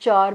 4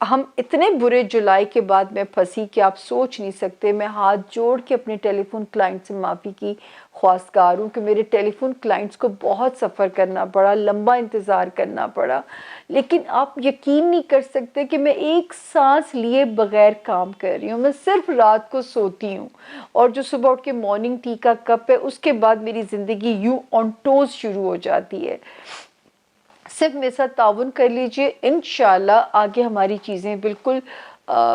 ہم اتنے برے جولائی کے بعد میں پھنسی کہ آپ سوچ نہیں سکتے. میں ہاتھ جوڑ کے اپنے ٹیلی فون کلائنٹ سے معافی کی خواستگار ہوں کہ میرے ٹیلی فون کلائنٹس کو بہت سفر کرنا پڑا, لمبا انتظار کرنا پڑا, لیکن آپ یقین نہیں کر سکتے کہ میں ایک سانس لیے بغیر کام کر رہی ہوں. میں صرف رات کو سوتی ہوں اور جو صبح اٹھ کے مارننگ ٹی کا کپ ہے اس کے بعد میری زندگی یوں آن ٹوز شروع ہو جاتی ہے. صرف میرے ساتھ تعاون کر لیجئے, انشاءاللہ آگے ہماری چیزیں بالکل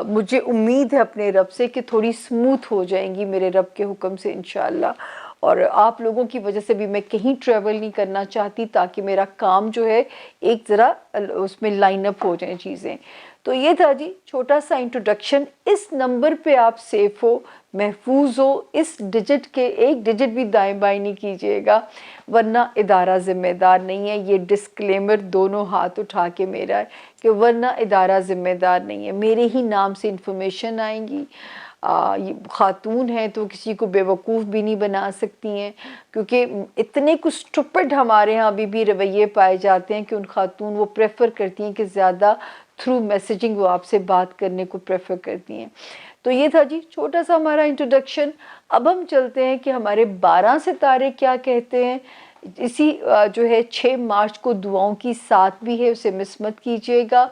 مجھے امید ہے اپنے رب سے کہ تھوڑی سموتھ ہو جائیں گی میرے رب کے حکم سے انشاءاللہ. اور آپ لوگوں کی وجہ سے بھی میں کہیں ٹریول نہیں کرنا چاہتی تاکہ میرا کام جو ہے ایک ذرا اس میں لائن اپ ہو جائیں چیزیں. تو یہ تھا جی چھوٹا سا انٹروڈکشن. اس نمبر پہ آپ سیف ہو, محفوظ ہو, اس ڈیجٹ کے ایک ڈیجٹ بھی دائیں بائیں نہیں کیجیے گا ورنہ ادارہ ذمہ دار نہیں ہے. یہ ڈسکلیمر دونوں ہاتھ اٹھا کے میرا ہے کہ ورنہ ادارہ ذمہ دار نہیں ہے. میرے ہی نام سے انفارمیشن آئیں گی. خاتون ہیں تو کسی کو بیوقوف بھی نہیں بنا سکتی ہیں, کیونکہ اتنے کچھ اسٹوپڈ ہمارے ہاں ابھی بھی رویے پائے جاتے ہیں کہ ان خاتون وہ پریفر کرتی ہیں کہ زیادہ تھرو میسیجنگ وہ آپ سے بات کرنے کو پریفر کرتی ہیں. تو یہ تھا جی چھوٹا سا ہمارا انٹروڈکشن. اب ہم چلتے ہیں کہ ہمارے 12 ستارے کیا کہتے ہیں. اسی جو ہے 6 مارچ کو دعاؤں کی ساتھ بھی ہے, اسے مس مت کیجیے گا.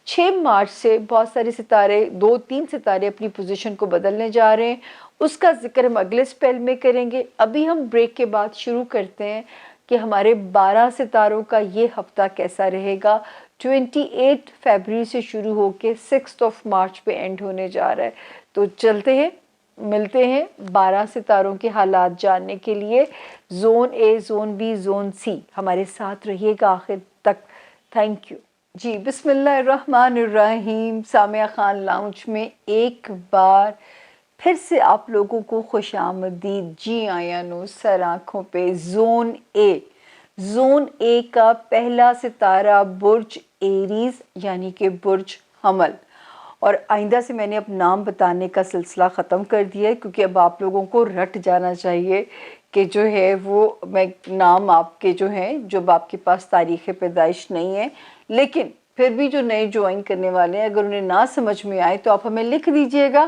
6 مارچ سے بہت سارے ستارے 2-3 ستارے اپنی پوزیشن کو بدلنے جا رہے ہیں, اس کا ذکر ہم اگلے سپیل میں کریں گے. ابھی ہم بریک کے بعد شروع کرتے ہیں کہ ہمارے 12 ستاروں کا یہ ہفتہ کیسا رہے گا. 28 فیبروری سے شروع ہو کے 6 مارچ پہ اینڈ ہونے جا رہا ہے. تو چلتے ہیں, ملتے ہیں 12 ستاروں کے حالات جاننے کے لیے. Zone A, zone B, zone C, ہمارے ساتھ رہیے گا آخر تک. تھینک یو جی. بسم اللہ الرحمن الرحیم. سامعہ خان لاؤنج میں ایک بار پھر سے آپ لوگوں کو خوش آمدید. جی آیاں نو سر آنکھوں پہ. زون اے, زون اے کا پہلا ستارہ برج ایریز یعنی کہ برج حمل. اور آئندہ سے میں نے اب نام بتانے کا سلسلہ ختم کر دیا ہے کیونکہ اب آپ لوگوں کو رٹ جانا چاہیے کہ جو ہے وہ میں نام آپ کے جو ہیں, جب آپ کے پاس تاریخ پیدائش نہیں ہے, لیکن پھر بھی جو نئے جوائن کرنے والے ہیں اگر انہیں نہ سمجھ میں آئے تو آپ ہمیں لکھ دیجئے گا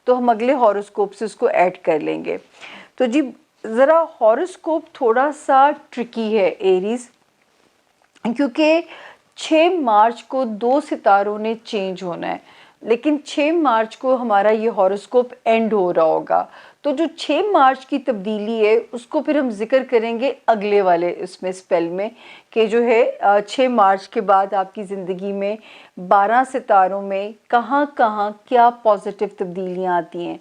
تو ہم اگلے ہاروسکوپ سے اس کو ایڈ کر لیں گے. تو جی ذرا ہاروسکوپ تھوڑا سا ٹرکی ہے ایریز, کیونکہ 6 مارچ کو 2 ستاروں نے چینج ہونا ہے, لیکن 6 مارچ کو ہمارا یہ ہاروسکوپ اینڈ ہو رہا ہوگا. تو جو 6 مارچ کی تبدیلی ہے اس کو پھر ہم ذکر کریں گے اگلے والے اس میں سپیل میں کہ جو ہے 6 مارچ کے بعد آپ کی زندگی میں 12 ستاروں میں کہاں کہاں کیا پازیٹیو تبدیلیاں آتی ہیں.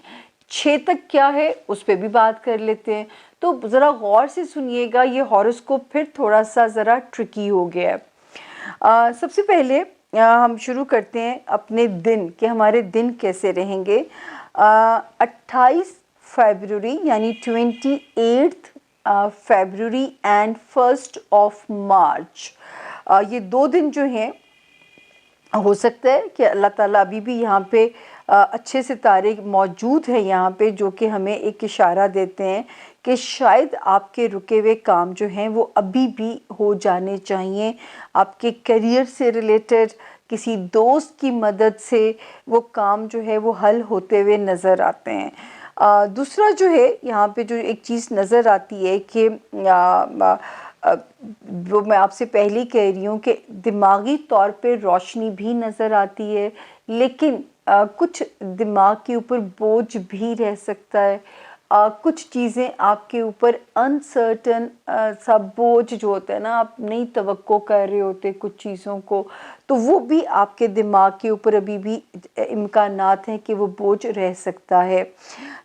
6 تک کیا ہے اس پہ بھی بات کر لیتے ہیں. تو ذرا غور سے سنیے گا, یہ ہاروسکوپ پھر تھوڑا سا ذرا ٹرکی ہو گیا ہے. سب سے پہلے ہم شروع کرتے ہیں اپنے دن کہ ہمارے دن کیسے رہیں گے. 28 فیبروری یعنی 28 فیبروری اینڈ 1 مارچ, یہ 2 دن جو ہیں ہو سکتا ہے کہ اللہ تعالیٰ ابھی بھی یہاں پہ اچھے ستارے موجود ہیں یہاں پہ جو کہ ہمیں ایک اشارہ دیتے ہیں کہ شاید آپ کے رکے ہوئے کام جو ہیں وہ ابھی بھی ہو جانے چاہیے. آپ کے کیریئر سے ریلیٹڈ کسی دوست کی مدد سے وہ کام جو ہے وہ حل ہوتے ہوئے نظر آتے ہیں. دوسرا جو ہے یہاں پہ جو ایک چیز نظر آتی ہے کہ وہ میں آپ سے پہلے کہہ رہی ہوں کہ دماغی طور پہ روشنی بھی نظر آتی ہے, لیکن کچھ دماغ کے اوپر بوجھ بھی رہ سکتا ہے. کچھ چیزیں آپ کے اوپر انسرٹن سا بوجھ جو ہوتا ہے نا, آپ نہیں توقع کر رہے ہوتے کچھ چیزوں کو, تو وہ بھی آپ کے دماغ کے اوپر ابھی بھی امکانات ہیں کہ وہ بوجھ رہ سکتا ہے,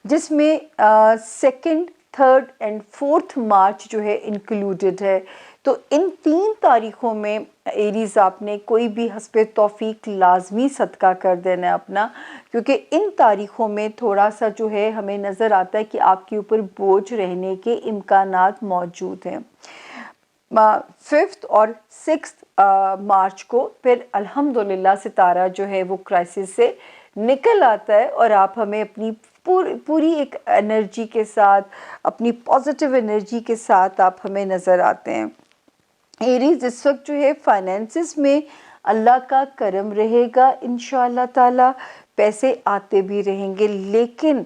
جس میں 2, 3 اینڈ 4 مارچ جو ہے انکلوڈڈ ہے. تو ان 3 تاریخوں میں ایریز آپ نے کوئی بھی حسب توفیق لازمی صدقہ کر دینا ہے اپنا, کیونکہ ان تاریخوں میں تھوڑا سا جو ہے ہمیں نظر آتا ہے کہ آپ کے اوپر بوجھ رہنے کے امکانات موجود ہیں. 5 اور 6 مارچ کو پھر الحمدللہ ستارہ جو ہے وہ کرائسس سے نکل آتا ہے اور آپ ہمیں اپنی پوری ایک انرجی کے ساتھ, اپنی پازیٹیو انرجی کے ساتھ آپ ہمیں نظر آتے ہیں. ایریز اس وقت جو ہے فائنینسز میں اللہ کا کرم رہے گا انشاءاللہ تعالی، پیسے آتے بھی رہیں گے، لیکن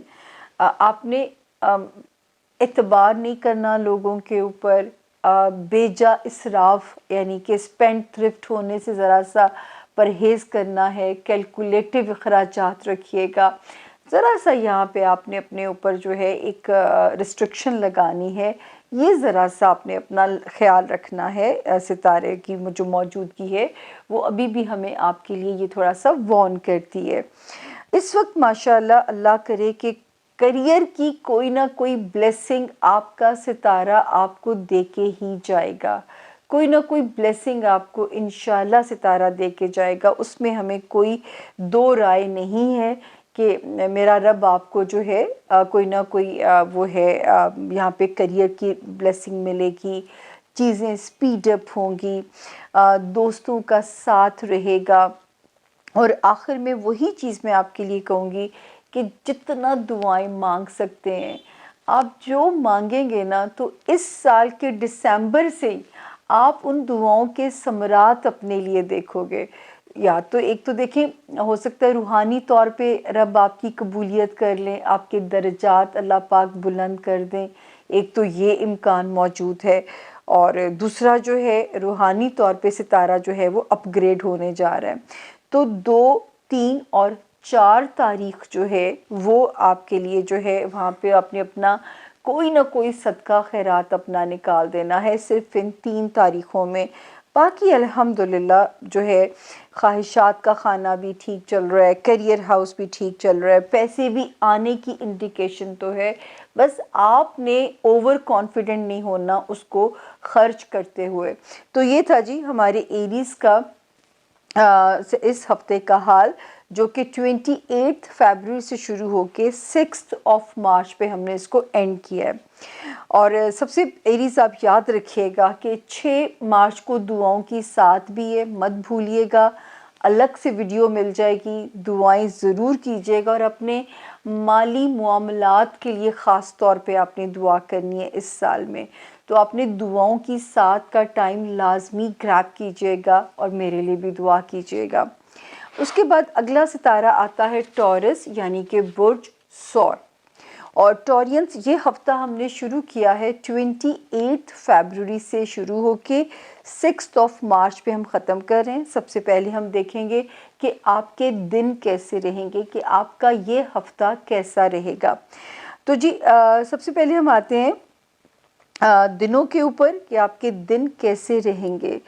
آپ نے اعتبار نہیں کرنا لوگوں کے اوپر، بے جا اسراف یعنی کہ اسپینڈ تھرفٹ ہونے سے ذرا سا پرہیز کرنا ہے، کیلکولیٹو اخراجات رکھیے گا، ذرا سا یہاں پہ آپ نے اپنے اوپر جو ہے ایک ریسٹرکشن لگانی ہے، یہ ذرا سا آپ نے اپنا خیال رکھنا ہے۔ ستارے کی جو موجودگی ہے وہ ابھی بھی ہمیں آپ کے لیے یہ تھوڑا سا وارن کرتی ہے۔ اس وقت ماشاءاللہ اللہ کرے کہ کریئر کی کوئی نہ کوئی بلیسنگ آپ کا ستارہ آپ کو دے کے ہی جائے گا، کوئی نہ کوئی بلیسنگ آپ کو انشاءاللہ ستارہ دے کے جائے گا، اس میں ہمیں کوئی دو رائے نہیں ہے کہ میرا رب آپ کو جو ہے کوئی نہ کوئی وہ ہے یہاں پہ کریئر کی بلیسنگ ملے گی، چیزیں سپیڈ اپ ہوں گی، دوستوں کا ساتھ رہے گا، اور آخر میں وہی چیز میں آپ کے لیے کہوں گی کہ جتنا دعائیں مانگ سکتے ہیں آپ جو مانگیں گے نا، تو اس سال کے دسمبر سے آپ ان دعاؤں کے ثمرات اپنے لیے دیکھو گے۔ یا تو ایک تو دیکھیں، ہو سکتا ہے روحانی طور پہ رب آپ کی قبولیت کر لیں، آپ کے درجات اللہ پاک بلند کر دیں، ایک تو یہ امکان موجود ہے، اور دوسرا جو ہے روحانی طور پہ ستارہ جو ہے وہ اپ گریڈ ہونے جا رہا ہے۔ تو 2، 3 اور 4 تاریخ جو ہے وہ آپ کے لیے جو ہے وہاں پہ آپ نے اپنا کوئی نہ کوئی صدقہ خیرات اپنا نکال دینا ہے صرف ان 3 تاریخوں میں۔ باقی الحمدللہ جو ہے خواہشات کا خانہ بھی ٹھیک چل رہا ہے، کیریئر ہاؤس بھی ٹھیک چل رہا ہے، پیسے بھی آنے کی انڈیکیشن تو ہے، بس آپ نے اوور کانفیڈنٹ نہیں ہونا اس کو خرچ کرتے ہوئے۔ تو یہ تھا جی ہمارے ایریز کا اس ہفتے کا حال، جو کہ 28 فیبروری سے شروع ہو کے 6 مارچ پہ ہم نے اس کو اینڈ کیا ہے۔ اور سب سے ایریز آپ یاد رکھیے گا کہ 6 مارچ کو دعاؤں کی ساتھ بھی ہے، مت بھولیے گا، الگ سے ویڈیو مل جائے گی، دعائیں ضرور کیجیے گا، اور اپنے مالی معاملات کے لیے خاص طور پہ آپ نے دعا کرنی ہے اس سال میں، تو آپ نے دعاؤں کی ساتھ کا ٹائم لازمی گریب کیجیے گا اور میرے لیے بھی دعا کیجیے گا۔ اس کے بعد اگلا ستارہ آتا ہے ٹورس یعنی کہ برج ثور، اور ٹورینز یہ ہفتہ ہم نے شروع کیا ہے 28 فیبروری سے شروع ہو کے 6 مارچ پہ ہم ختم کر رہے ہیں۔ سب سے پہلے ہم دیکھیں گے کہ آپ کے دن کیسے رہیں گے، کہ آپ کا یہ ہفتہ کیسا رہے گا۔ تو جی سب سے پہلے ہم آتے ہیں دنوں کے اوپر کہ آپ کے دن کیسے رہیں گے،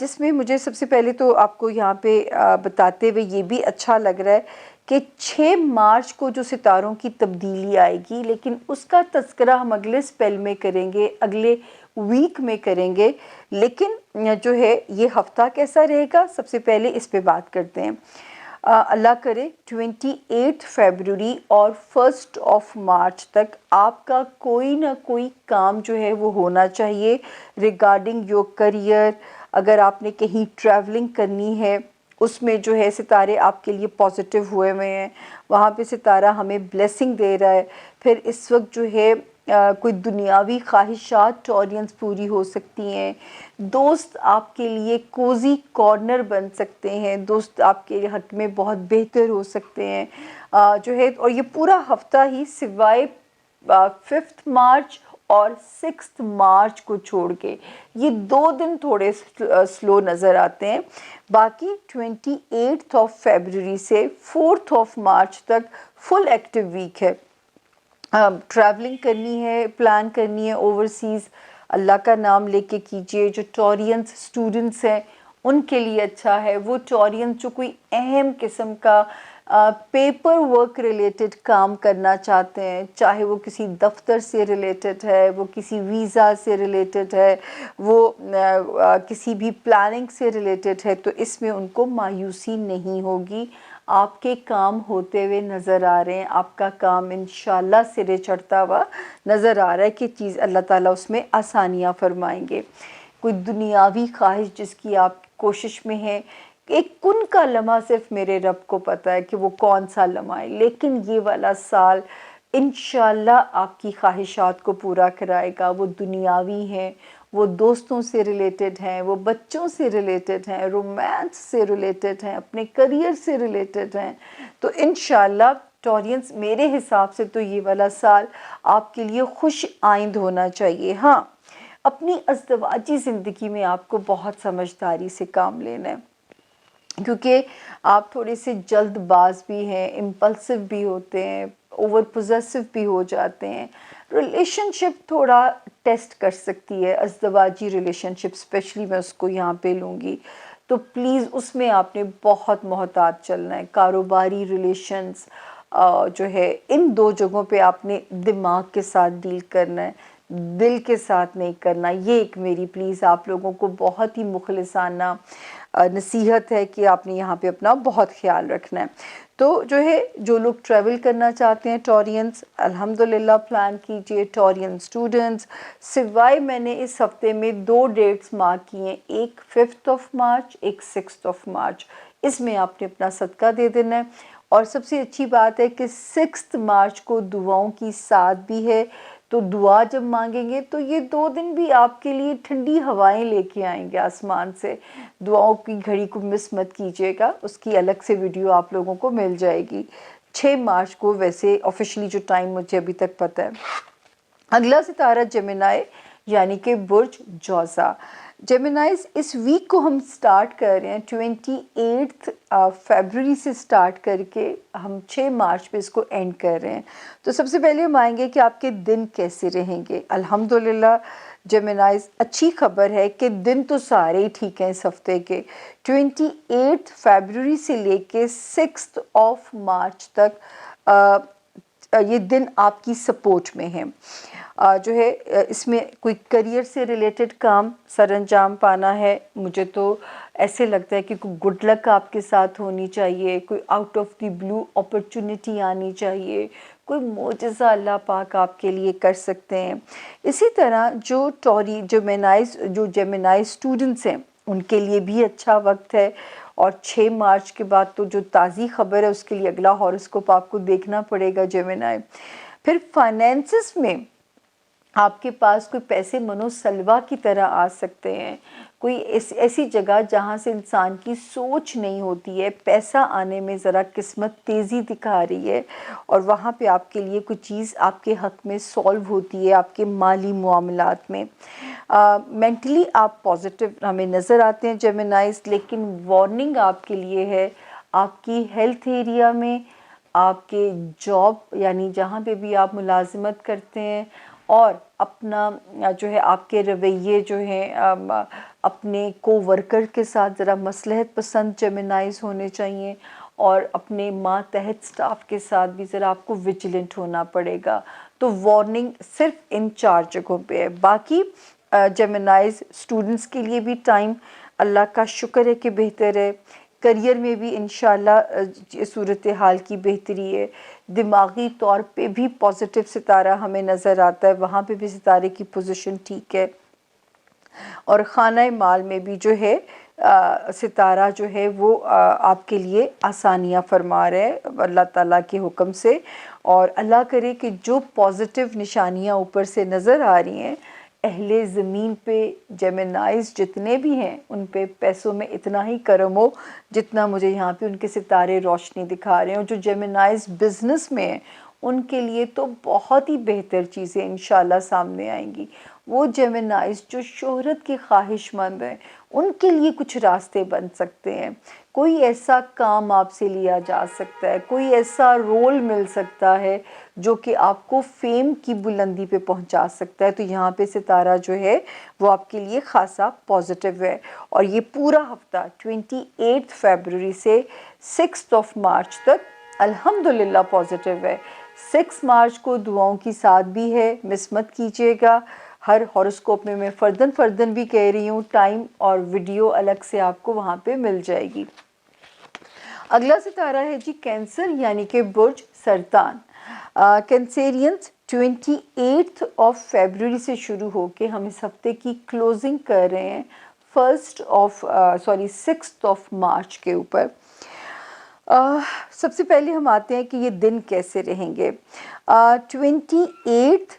جس میں مجھے سب سے پہلے تو آپ کو یہاں پہ بتاتے ہوئے یہ بھی اچھا لگ رہا ہے کہ 6 مارچ کو جو ستاروں کی تبدیلی آئے گی، لیکن اس کا تذکرہ ہم اگلے سپیل میں کریں گے، اگلے ویک میں کریں گے، لیکن جو ہے یہ ہفتہ کیسا رہے گا سب سے پہلے اس پہ بات کرتے ہیں۔ اللہ کرے 28 فیبروری اور 1 مارچ تک آپ کا کوئی نہ کوئی کام جو ہے وہ ہونا چاہیے ریگارڈنگ یور کریئر۔ اگر آپ نے کہیں ٹریولنگ کرنی ہے اس میں جو ہے ستارے آپ کے لیے پازیٹیو ہوئے ہیں، وہاں پہ ستارہ ہمیں بلیسنگ دے رہا ہے۔ پھر اس وقت جو ہے کوئی دنیاوی خواہشات ٹورینز پوری ہو سکتی ہیں، دوست آپ کے لیے کوزی کارنر بن سکتے ہیں، دوست آپ کے حق میں بہت بہتر ہو سکتے ہیں جو ہے، اور یہ پورا ہفتہ ہی سوائے 5 مارچ اور 6 مارچ کو چھوڑ کے یہ 2 دن تھوڑے سلو نظر آتے ہیں، باقی 28 فیبروری سے 4 مارچ تک فل ایکٹیو ویک ہے۔ ٹریولنگ کرنی ہے، پلان کرنی ہے اوورسیز، اللہ کا نام لے کے کیجئے۔ جو ٹورینز اسٹوڈنٹس ہیں ان کے لیے اچھا ہے، وہ ٹورینز جو کوئی اہم قسم کا پیپر ورک ریلیٹڈ کام کرنا چاہتے ہیں، چاہے وہ کسی دفتر سے ریلیٹڈ ہے، وہ کسی ویزا سے ریلیٹڈ ہے، وہ کسی بھی پلاننگ سے ریلیٹڈ ہے، تو اس میں ان کو مایوسی نہیں ہوگی۔ آپ کے کام ہوتے ہوئے نظر آ رہے ہیں، آپ کا کام انشاءاللہ سرے چڑھتا ہوا نظر آ رہا ہے کہ چیز اللہ تعالیٰ اس میں آسانیاں فرمائیں گے۔ کوئی دنیاوی خواہش جس کی آپ کوشش میں ہیں، ایک کن کا لمحہ صرف میرے رب کو پتہ ہے کہ وہ کون سا لمحہ ہے، لیکن یہ والا سال انشاءاللہ آپ کی خواہشات کو پورا کرائے گا، وہ دنیاوی ہیں وہ دوستوں سے ریلیٹڈ ہیں، وہ بچوں سے ریلیٹڈ ہیں، رومانس سے ریلیٹڈ ہیں، اپنے کریئر سے ریلیٹڈ ہیں. تو انشاءاللہ ٹورینس میرے حساب سے تو یہ والا سال آپ کے لیے خوش آئند ہونا چاہیے. ہاں، اپنی ازدواجی زندگی میں آپ کو بہت سمجھداری سے کام لینا ہے، کیونکہ آپ تھوڑے سے جلد باز بھی ہیں، امپلسو بھی ہوتے ہیں، اوور پوزیسو بھی ہو جاتے ہیں. ریلیشن شپ تھوڑا ٹیسٹ کر سکتی ہے، ازدواجی ریلیشن شپ اسپیشلی میں اس کو یہاں پہ لوں گی. تو پلیز اس میں آپ نے بہت محتاط چلنا ہے. کاروباری ریلیشنز جو ہے ان دو جگہوں پہ آپ نے دماغ کے ساتھ ڈیل کرنا ہے، دل کے ساتھ نہیں کرنا. یہ ایک میری پلیز آپ لوگوں کو بہت ہی مخلصانہ نصیحت ہے کہ آپ نے یہاں پہ اپنا بہت خیال رکھنا ہے. تو جو ہے جو لوگ ٹریول کرنا چاہتے ہیں ٹورینس، الحمدللہ پلان کیجئے. ٹورین اسٹوڈنٹس سوائے میں نے اس ہفتے میں 2 ڈیٹس مارک کی ہیں، ایک 5 مارچ، ایک 6 مارچ. اس میں آپ نے اپنا صدقہ دے دینا ہے. اور سب سے اچھی بات ہے کہ 6 مارچ کو دعاؤں کی ساتھ بھی ہے، تو دعا جب مانگیں گے تو یہ 2 دن بھی آپ کے لیے ٹھنڈی ہوائیں لے کے آئیں گے آسمان سے. دعاؤں کی گھڑی کو مس مت کیجیے گا، اس کی الگ سے ویڈیو آپ لوگوں کو مل جائے گی. 6 مارچ کو ویسے آفیشلی جو ٹائم مجھے ابھی تک پتہ ہے. اگلا ستارہ جیمنائی یعنی کہ برج جوزا. جیمنائز اس ویک کو ہم سٹارٹ کر رہے ہیں 28 فیبروری سے سٹارٹ کر کے ہم 6 مارچ پہ اس کو اینڈ کر رہے ہیں. تو سب سے پہلے ہم آئیں گے کہ آپ کے دن کیسے رہیں گے. الحمدللہ جیمنائز اچھی خبر ہے کہ دن تو سارے ہی ٹھیک ہیں اس ہفتے کے. 28 فیبروری سے لے کے 6 مارچ تک یہ دن آپ کی سپورٹ میں ہیں. جو ہے اس میں کوئی کریئر سے ریلیٹڈ کام سر انجام پانا ہے. مجھے تو ایسے لگتا ہے کہ کوئی گڈ لک آپ کے ساتھ ہونی چاہیے، کوئی out of the blue opportunity آنی چاہیے، کوئی معجزہ اللہ پاک آپ کے لیے کر سکتے ہیں. اسی طرح جو جیمنائی اسٹوڈنٹس ہیں ان کے لیے بھی اچھا وقت ہے. اور 6 مارچ کے بعد تو جو تازی خبر ہے اس کے لیے اگلا ہاروسکوپ آپ کو دیکھنا پڑے گا جیمنائی. پھر فائنینسز میں آپ کے پاس کوئی پیسے منو سلوا کی طرح آ سکتے ہیں. کوئی ایسی جگہ جہاں سے انسان کی سوچ نہیں ہوتی ہے، پیسہ آنے میں ذرا قسمت تیزی دکھا رہی ہے اور وہاں پہ آپ کے لیے کوئی چیز آپ کے حق میں سولو ہوتی ہے آپ کے مالی معاملات میں. مینٹلی آپ پازیٹیو ہمیں نظر آتے ہیں جیمنائز، لیکن وارننگ آپ کے لیے ہے آپ کی ہیلتھ ایریا میں، آپ کے جاب یعنی جہاں پہ بھی آپ ملازمت کرتے ہیں، اور اپنا جو ہے آپ کے رویے جو ہیں اپنے کو ورکر کے ساتھ ذرا مصلحت پسند جیمنائز ہونے چاہیے، اور اپنے ماتحت سٹاف کے ساتھ بھی ذرا آپ کو ویجیلنٹ ہونا پڑے گا. تو وارننگ صرف ان 4 جگہوں پہ ہے. باقی جیمنائز اسٹوڈنٹس کے لیے بھی ٹائم اللہ کا شکر ہے کہ بہتر ہے. کریئر میں بھی انشاءاللہ صورتحال کی بہتری ہے. دماغی طور پہ بھی پازیٹیو ستارہ ہمیں نظر آتا ہے، وہاں پہ بھی ستارے کی پوزیشن ٹھیک ہے. اور خانہ مال میں بھی جو ہے ستارہ جو ہے وہ آپ کے لیے آسانیاں فرما رہے ہیں اللہ تعالیٰ کے حکم سے. اور اللہ کرے کہ جو پازیٹیو نشانیاں اوپر سے نظر آ رہی ہیں، اہل زمین پہ جیمنائز جتنے بھی ہیں ان پہ پیسوں میں اتنا ہی کرم ہو جتنا مجھے یہاں پہ ان کے ستارے روشنی دکھا رہے ہیں. اور جو جیمنائز بزنس میں ہیں ان کے لیے تو بہت ہی بہتر چیزیں انشاءاللہ سامنے آئیں گی. وہ جیمنائز جو شہرت کے خواہش مند ہیں ان کے لیے کچھ راستے بن سکتے ہیں. کوئی ایسا کام آپ سے لیا جا سکتا ہے، کوئی ایسا رول مل سکتا ہے جو کہ آپ کو فیم کی بلندی پہ پہنچا سکتا ہے. تو یہاں پہ ستارہ جو ہے وہ آپ کے لیے خاصا پازیٹیو ہے. اور یہ پورا ہفتہ 28 فیبروری سے 6 مارچ تک الحمدللہ پازیٹیو ہے. 6 مارچ کو دعاؤں کی ساتھ بھی ہے، مس مت کیجیے گا. ہر ہاروسکوپ میں فردن بھی کہہ رہی ہوں، ٹائم اور ویڈیو الگ سے آپ کو وہاں پہ مل جائے گی. اگلا ستارہ ہے جی کینسر یعنی کہ برج سرطان. کینسیرینز 28 فیبروری سے شروع ہو کے ہم اس ہفتے کی کلوزنگ کر رہے ہیں 6 مارچ کے اوپر. سب سے پہلے ہم آتے ہیں کہ یہ دن کیسے رہیں گے. 28